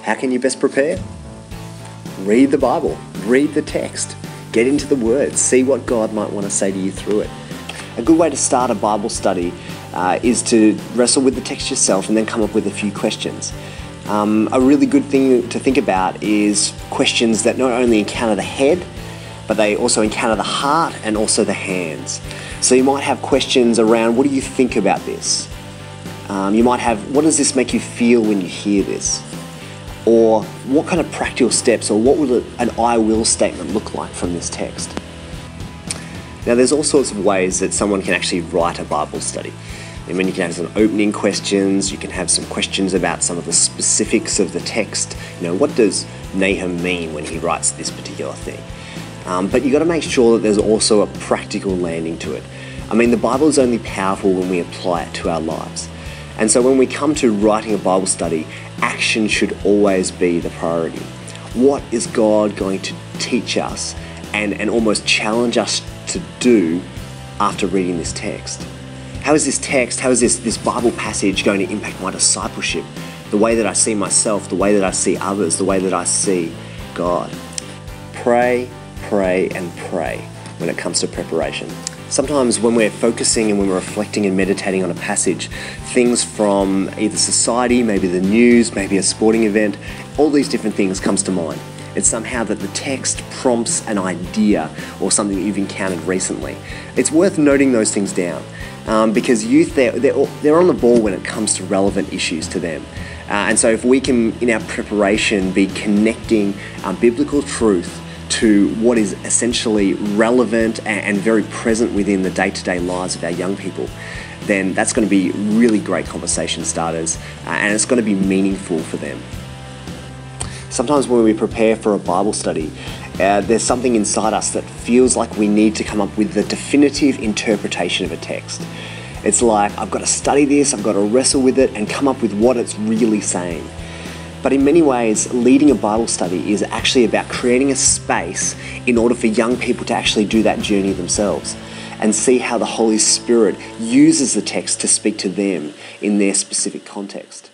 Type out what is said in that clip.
How can you best prepare? Read the Bible, read the text, get into the Word, see what God might want to say to you through it. A good way to start a Bible study is to wrestle with the text yourself and then come up with a few questions. A really good thing to think about is questions that not only encounter the head, but they also encounter the heart and also the hands. So you might have questions around, what do you think about this? You might have, what does this make you feel when you hear this? Or what kind of practical steps, or what would an I will statement look like from this text? Now there's all sorts of ways that someone can actually write a Bible study. I mean, you can have some opening questions, you can have some questions about some of the specifics of the text. You know, what does Nahum mean when he writes this particular thing? But you've got to make sure that there's also a practical landing to it. I mean, the Bible is only powerful when we apply it to our lives. And so when we come to writing a Bible study, action should always be the priority. What is God going to teach us and almost challenge us to do after reading this text? How is this text, how is this Bible passage going to impact my discipleship? The way that I see myself, the way that I see others, the way that I see God. Pray, pray, and pray when it comes to preparation. Sometimes when we're focusing and when we're reflecting and meditating on a passage, things from either society, maybe the news, maybe a sporting event, all these different things comes to mind. It's somehow that the text prompts an idea or something that you've encountered recently. It's worth noting those things down because youth, they're on the ball when it comes to relevant issues to them. And so if we can, in our preparation, be connecting biblical truth to what is essentially relevant and very present within the day-to-day lives of our young people, then that's going to be really great conversation starters and it's going to be meaningful for them. Sometimes when we prepare for a Bible study, there's something inside us that feels like we need to come up with the definitive interpretation of a text. It's like, I've got to study this, I've got to wrestle with it and come up with what it's really saying. But in many ways, leading a Bible study is actually about creating a space in order for young people to actually do that journey themselves and see how the Holy Spirit uses the text to speak to them in their specific context.